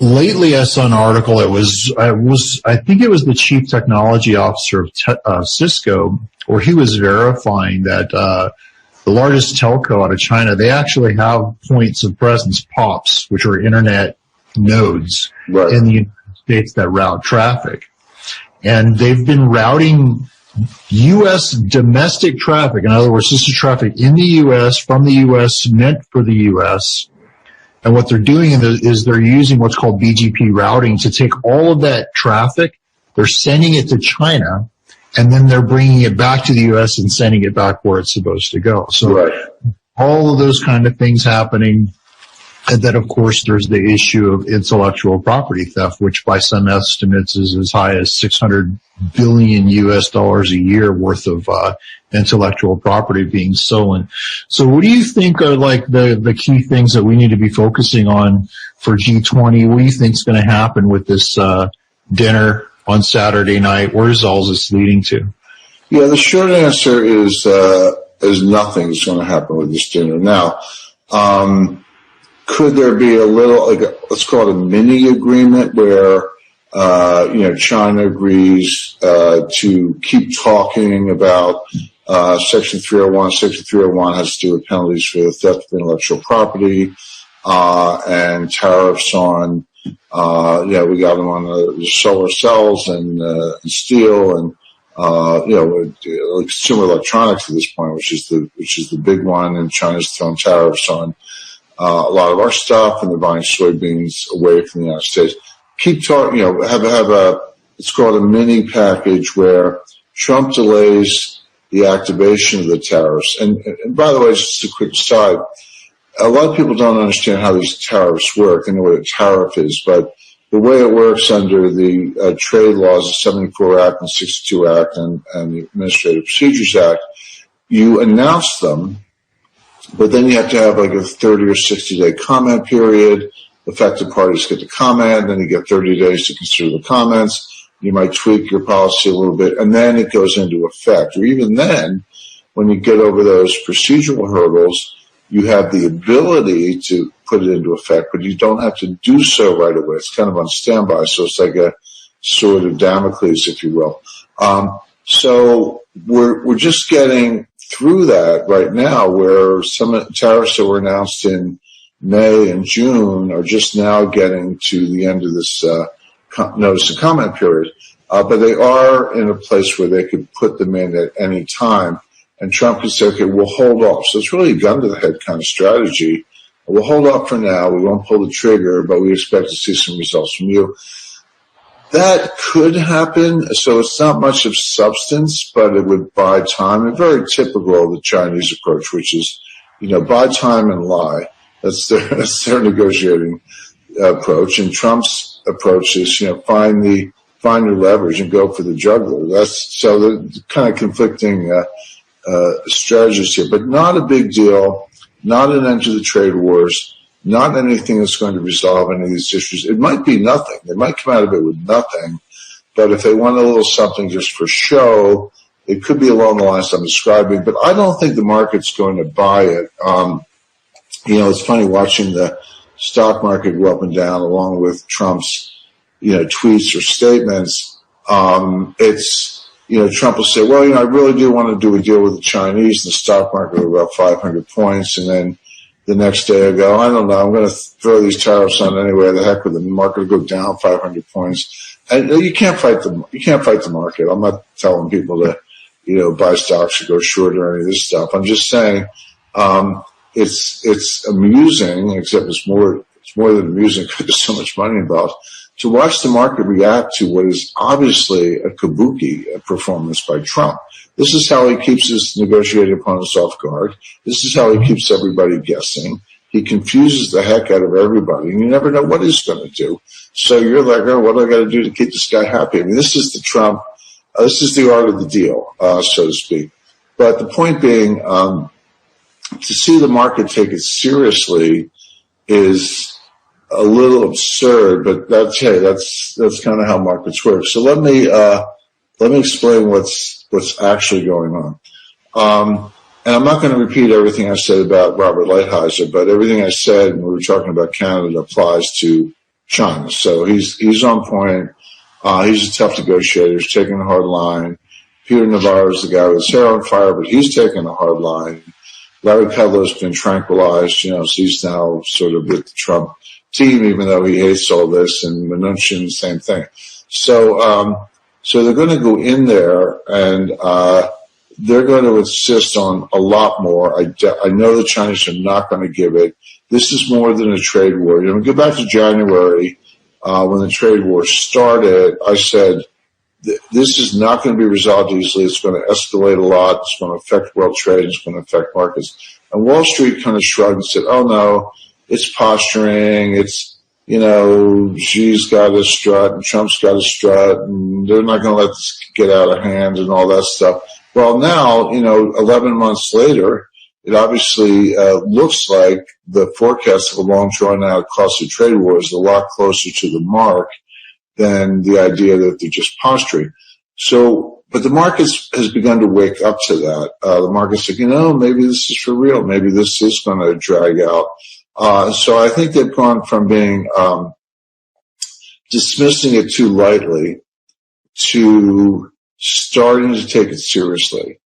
Lately, I saw an article. I think it was the chief technology officer of Cisco, where he was verifying that the largest telco out of China, they actually have points of presence, POPs, which are internet nodes in the United States that route traffic. And they've been routing U.S. domestic traffic. In other words, this is traffic in the U.S., from the U.S., meant for the U.S., and what they're doing is they're using what's called BGP routing to take all of that traffic, they're sending it to China, and then they're bringing it back to the U.S. and sending it back where it's supposed to go. So all of those kind of things happening. And then, of course, there's the issue of intellectual property theft, which by some estimates is as high as $600 billion a year worth of intellectual property being stolen. So what do you think are like the key things that we need to be focusing on for G20? What do you think is going to happen with this dinner on Saturday night? Where is all this leading to? Yeah, the short answer is nothing's going to happen with this dinner. Now, could there be a little, let's call it a mini agreement where, China agrees to keep talking about Section 301. Section 301 has to do with penalties for the theft of intellectual property and tariffs on, we got them on the solar cells and steel and consumer electronics at this point, which is the big one, and China's thrown tariffs on a lot of our stuff, and they're buying soybeans away from the United States. Keep talking, have it's called a mini package where Trump delays the activation of the tariffs. And by the way, just a quick aside, a lot of people don't understand how these tariffs work. They know what a tariff is, but the way it works under the trade laws, the 74 Act and 62 Act and the Administrative Procedures Act, you announce them, but then you have to have like a 30 or 60-day comment period. Affected parties get to comment, then you get 30 days to consider the comments. You might tweak your policy a little bit, and then it goes into effect. Or even then, when you get over those procedural hurdles, you have the ability to put it into effect, but you don't have to do so right away. It's kind of on standby, so it's like a sword of Damocles, if you will. So we're just getting through that right now, where some tariffs that were announced in May and June are just now getting to the end of this notice and comment period. But they are in a place where they could put them in at any time. And Trump could say, okay, we'll hold off. So it's really a gun to the head kind of strategy. We'll hold off for now. We won't pull the trigger, but we expect to see some results from you. That could happen. So it's not much of substance, but it would buy time. And very typical of the Chinese approach, which is, buy time and lie. That's their negotiating approach. And Trump's approach is, find your leverage and go for the jugular. So the kind of conflicting strategies here, but not a big deal, not an end to the trade wars, not anything that's going to resolve any of these issues. It might be nothing. They might come out of it with nothing, but if they want a little something just for show, it could be along the lines I'm describing, but I don't think the market's going to buy it. It's funny watching the stock market go up and down along with Trump's, tweets or statements. Trump will say, well, I really do want to do a deal with the Chinese. The stock market will go up 500 points. And then the next day I go, I don't know, I'm going to throw these tariffs on anyway. The heck with them. The market will go down 500 points. And you can't fight the market. I'm not telling people to, buy stocks or go short or any of this stuff. I'm just saying, it's amusing, except it's more than amusing because there's so much money involved, to watch the market react to what is obviously a kabuki performance by Trump. This is how he keeps his negotiating opponents off guard. This is how he keeps everybody guessing. He confuses the heck out of everybody, and you never know what he's going to do. So you're like, oh, what do I got to do to keep this guy happy? I mean, this is the Trump, this is the art of the deal, so to speak. But the point being, to see the market take it seriously is a little absurd, but that's kind of how markets work. So let me explain what's actually going on. And I'm not going to repeat everything I said about Robert Lighthizer, but everything I said when we were talking about Canada applies to China. So he's on point. He's a tough negotiator. He's taking a hard line. Peter Navarro is the guy with his hair on fire, but he's taking a hard line. Larry Kudlow's been tranquilized, so he's now sort of with the Trump team, even though he hates all this, and Mnuchin, same thing. So they're going to go in there and, they're going to insist on a lot more. I know the Chinese are not going to give it. This is more than a trade war. Go back to January, when the trade war started, I said, this is not going to be resolved easily. It's going to escalate a lot. It's going to affect world trade. It's going to affect markets. And Wall Street kind of shrugged and said, oh no, it's posturing. It's, Xi's got a strut and Trump's got a strut and they're not going to let this get out of hand and all that stuff. Well, now, 11 months later, it obviously looks like the forecast of a long drawn-out costly trade war is a lot closer to the mark than the idea that they're just posturing. So, but the market has begun to wake up to that. The market's like, maybe this is for real. Maybe this is going to drag out. So I think they've gone from being dismissing it too lightly to starting to take it seriously.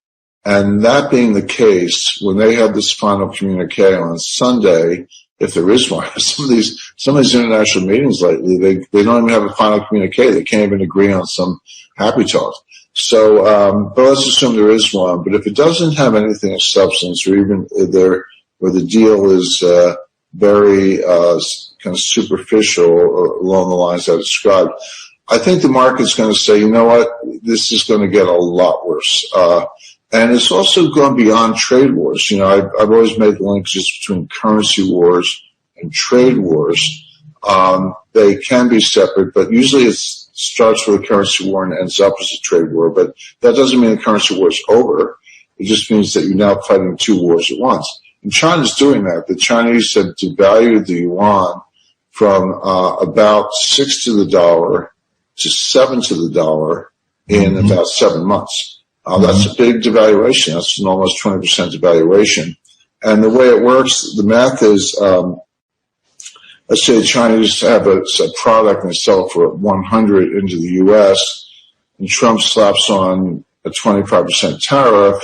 And that being the case, when they had this final communique on Sunday, if there is one, some of these international meetings lately, they don't even have a final communique. They can't even agree on some happy talk. So, but let's assume there is one. But if it doesn't have anything of substance, or even where the deal is very kind of superficial along the lines I described, I think the market's going to say, you know what, this is going to get a lot worse. And it's also gone beyond trade wars. I've always made the linkages between currency wars and trade wars. They can be separate, but usually it starts with a currency war and ends up as a trade war. But that doesn't mean the currency war is over. It just means that you're now fighting two wars at once. And China's doing that. The Chinese have devalued the yuan from about 6 to the dollar to 7 to the dollar in about 7 months. That's a big devaluation. That's an almost 20% devaluation. And the way it works, the math is, let's say the Chinese have a product and they sell it for 100 into the U.S., and Trump slaps on a 25% tariff,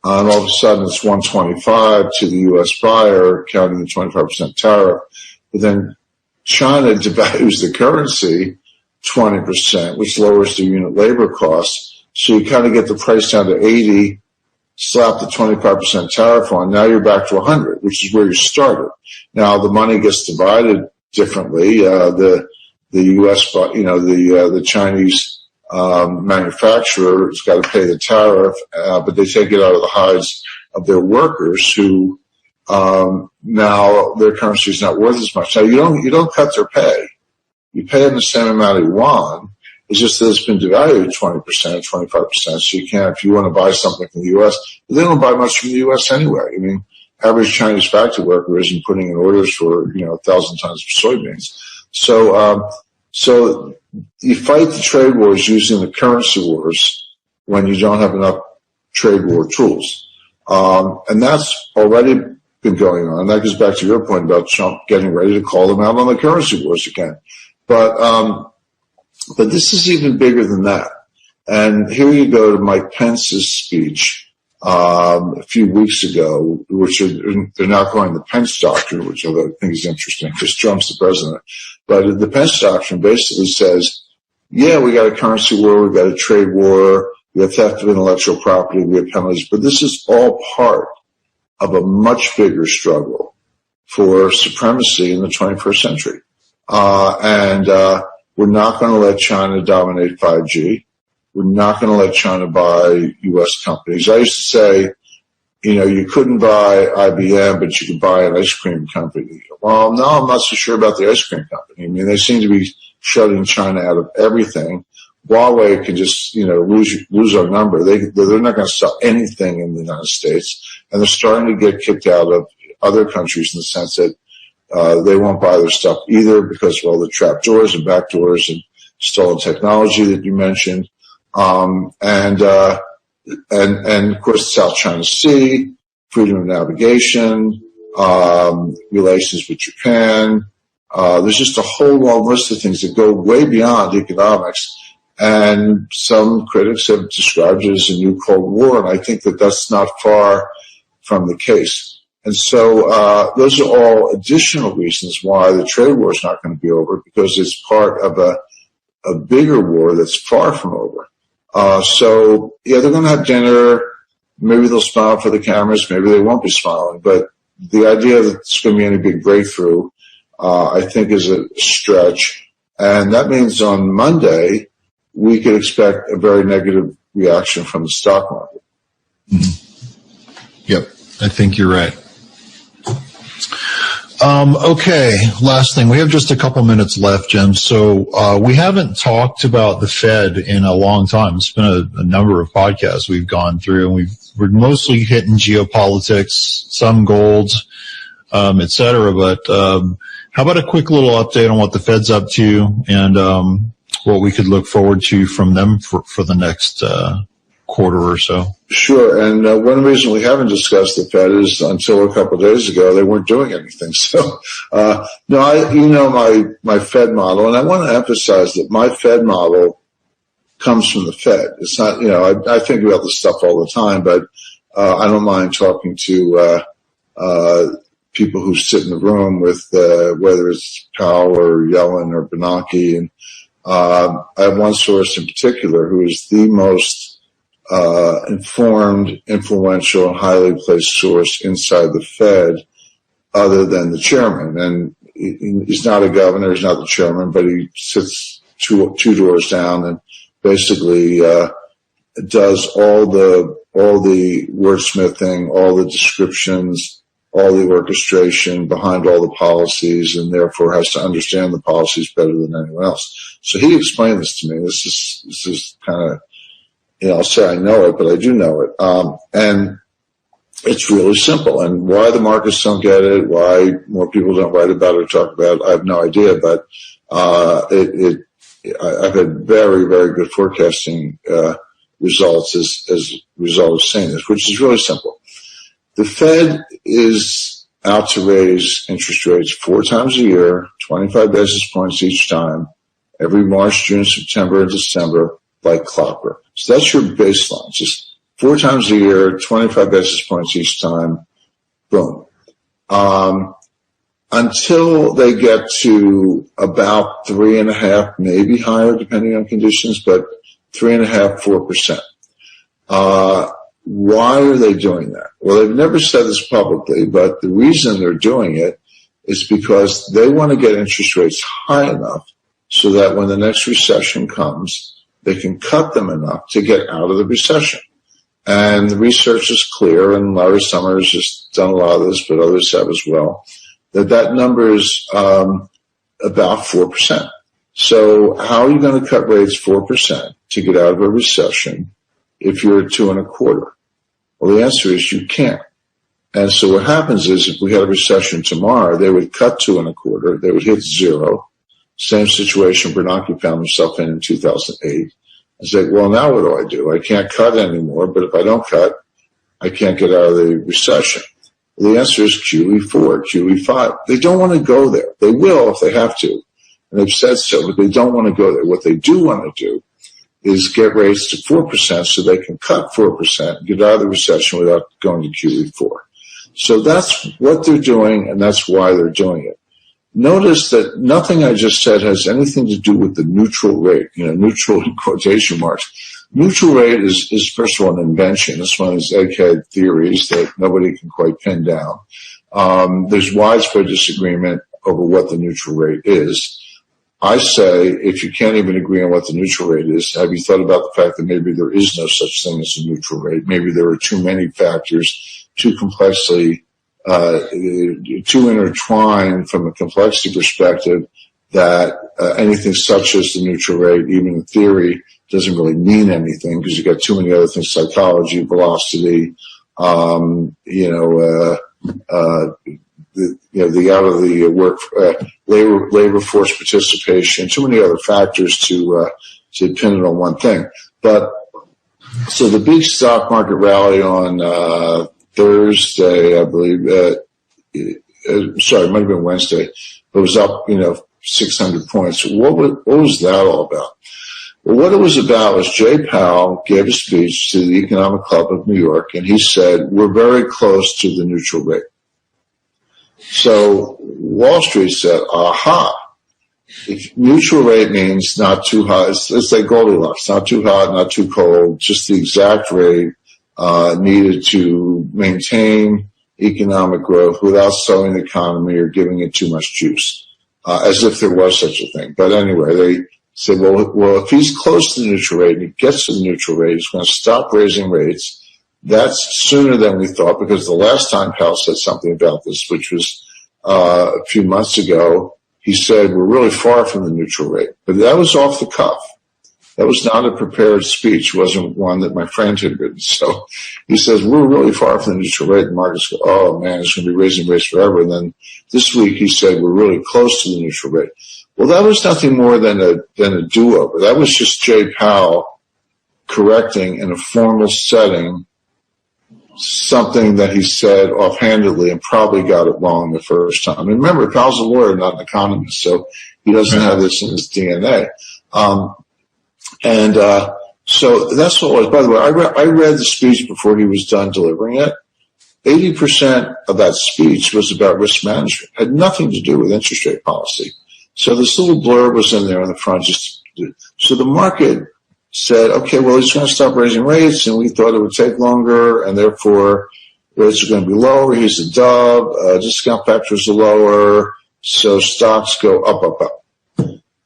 and all of a sudden it's 125 to the U.S. buyer, counting the 25% tariff. But then China devalues the currency 20%, which lowers the unit labor costs. So you kind of get the price down to 80, slap the 25% tariff on. Now you're back to 100, which is where you started. Now the money gets divided differently. The U.S., the Chinese manufacturer has got to pay the tariff, but they take it out of the hides of their workers, who now their currency is not worth as much. Now you don't cut their pay. You pay them the same amount of yuan. It's just that it's been devalued 20%, 25%. So you can't, if you want to buy something from the U.S., they don't buy much from the U.S. anyway. I mean, average Chinese factory worker isn't putting in orders for, 1,000 tons of soybeans. So you fight the trade wars using the currency wars when you don't have enough trade war tools. And that's already been going on. That goes back to your point about Trump getting ready to call them out on the currency wars again. But this is even bigger than that. And here you go to Mike Pence's speech a few weeks ago, which they're now calling the Pence Doctrine, which I think is interesting because Trump's the president. But the Pence Doctrine basically says, yeah, we got a currency war, we got a trade war, we have theft of intellectual property, we have penalties, but this is all part of a much bigger struggle for supremacy in the 21st century. We're not going to let China dominate 5G. We're not going to let China buy U.S. companies. I used to say, you couldn't buy IBM, but you could buy an ice cream company. Well, no, I'm not so sure about the ice cream company. I mean, they seem to be shutting China out of everything. Huawei can just, lose our number. They're not going to sell anything in the United States, and they're starting to get kicked out of other countries in the sense that they won't buy their stuff either because of all the trap doors and back doors and stolen technology that you mentioned, and of course the South China Sea, freedom of navigation, relations with Japan. There's just a whole long list of things that go way beyond economics, and some critics have described it as a new Cold War, and I think that that's not far from the case. And so those are all additional reasons why the trade war is not going to be over, because it's part of a bigger war that's far from over. So, yeah, they're going to have dinner. Maybe they'll smile for the cameras. Maybe they won't be smiling. But the idea that it's going to be any big breakthrough, I think, is a stretch. And that means on Monday, we could expect a very negative reaction from the stock market. Mm-hmm. Yep, I think you're right. Okay, last thing. We have just a couple minutes left, Jim. So we haven't talked about the Fed in a long time. It's been a number of podcasts we've gone through, and we're mostly hitting geopolitics, some gold, et cetera. But how about a quick little update on what the Fed's up to and what we could look forward to from them for the next quarter or so? Sure, and one reason we haven't discussed the Fed is until a couple of days ago they weren't doing anything. So, my Fed model, and I want to emphasize that my Fed model comes from the Fed. It's not, I think about this stuff all the time, but I don't mind talking to people who sit in the room with whether it's Powell or Yellen or Bernanke, and I have one source in particular who is the most informed, influential, and highly placed source inside the Fed other than the chairman. And he's not a governor, he's not the chairman, but he sits two doors down and basically does all the wordsmithing, all the descriptions, all the orchestration behind all the policies, and therefore has to understand the policies better than anyone else. So he explained this to me. This is kind of, I'll say I know it, but I do know it. And it's really simple. And why the markets don't get it, why more people don't write about it or talk about it, I have no idea. But I've had very, very good forecasting results as a result of saying this, which is really simple. The Fed is out to raise interest rates 4 times a year, 25 basis points each time, every March, June, September, and December, like clockwork. So that's your baseline. Just 4 times a year, 25 basis points each time, boom. Until they get to about 3.5%, maybe higher depending on conditions, but 3.5%, 4%. Why are they doing that? Well, they've never said this publicly, but the reason they're doing it is because they want to get interest rates high enough so that when the next recession comes, they can cut them enough to get out of the recession. And the research is clear, and Larry Summers has done a lot of this, but others have as well, that number is about 4%. So how are you going to cut rates 4% to get out of a recession if you're at 2.25%? Well, the answer is you can't. And so what happens is if we had a recession tomorrow, they would cut 2.25%, they would hit 0. Same situation Bernanke found himself in 2008. I say, well, now what do? I can't cut anymore, but if I don't cut, I can't get out of the recession. Well, the answer is QE4, QE5. They don't want to go there. They will if they have to. And they've said so, but they don't want to go there. What they do want to do is get rates to 4% so they can cut 4% and get out of the recession without going to QE4. So that's what they're doing, and that's why they're doing it. Notice that nothing I just said has anything to do with the neutral rate, neutral in quotation marks. Neutral rate is first of all, an invention. It's one of these egghead theories that nobody can quite pin down. There's widespread disagreement over what the neutral rate is. I say, if you can't even agree on what the neutral rate is, have you thought about the fact that maybe there is no such thing as a neutral rate? Maybe there are too many factors, too complexly too intertwined from a complexity perspective that anything such as the neutral rate, even in theory, doesn't really mean anything because you got too many other things: psychology, velocity, the out of the work labor force participation, too many other factors to pin it on one thing. But so the big stock market rally on Thursday, I believe. Sorry, it might have been Wednesday. It was up, 600 points. What was that all about? Well, what it was about was Jay Powell gave a speech to the Economic Club of New York, and he said, we're very close to the neutral rate. So Wall Street said, aha, if neutral rate means not too hot, it's like Goldilocks, not too hot, not too cold, just the exact rate needed to maintain economic growth without slowing the economy or giving it too much juice, as if there was such a thing. But anyway, they said, well, if he's close to the neutral rate and he gets to the neutral rate, he's going to stop raising rates. That's sooner than we thought, because the last time Powell said something about this, which was a few months ago, he said we're really far from the neutral rate. But that was off the cuff. That was not a prepared speech. It wasn't one that my friend had written. So he says, we're really far from the neutral rate. And markets go, oh, man, it's going to be raising rates forever. And then this week he said we're really close to the neutral rate. Well, that was nothing more than a do-over. That was just Jay Powell correcting in a formal setting something that he said offhandedly and probably got it wrong the first time. And remember, Powell's a lawyer, not an economist, so he doesn't have this in his DNA. So that's what it was. By the way, I read the speech before he was done delivering it. 80% of that speech was about risk management. It had nothing to do with interest rate policy. So this little blurb was in there in the front. So the market said, okay, well, he's going to stop raising rates, and we thought it would take longer, and therefore rates are going to be lower. Here's the dove. Discount factors are lower, so stocks go up, up, up.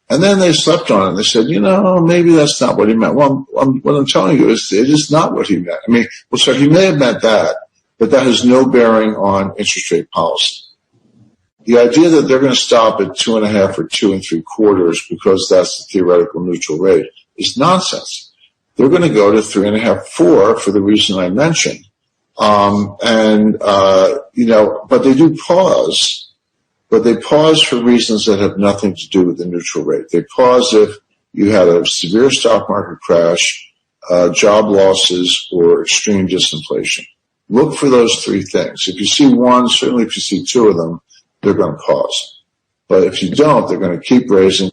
And then they slept on it. They said, maybe that's not what he meant. Well, what I'm telling you is it is not what he meant. I mean, so he may have meant that, but that has no bearing on interest rate policy. The idea that they're going to stop at 2.5 or 2 3/4 because that's the theoretical neutral rate is nonsense. They're going to go to 3.5, 4 for the reason I mentioned. But they do pause. But they pause for reasons that have nothing to do with the neutral rate. They pause if you had a severe stock market crash, job losses, or extreme disinflation. Look for those three things. If you see one, certainly if you see two of them, they're going to pause. But if you don't, they're going to keep raising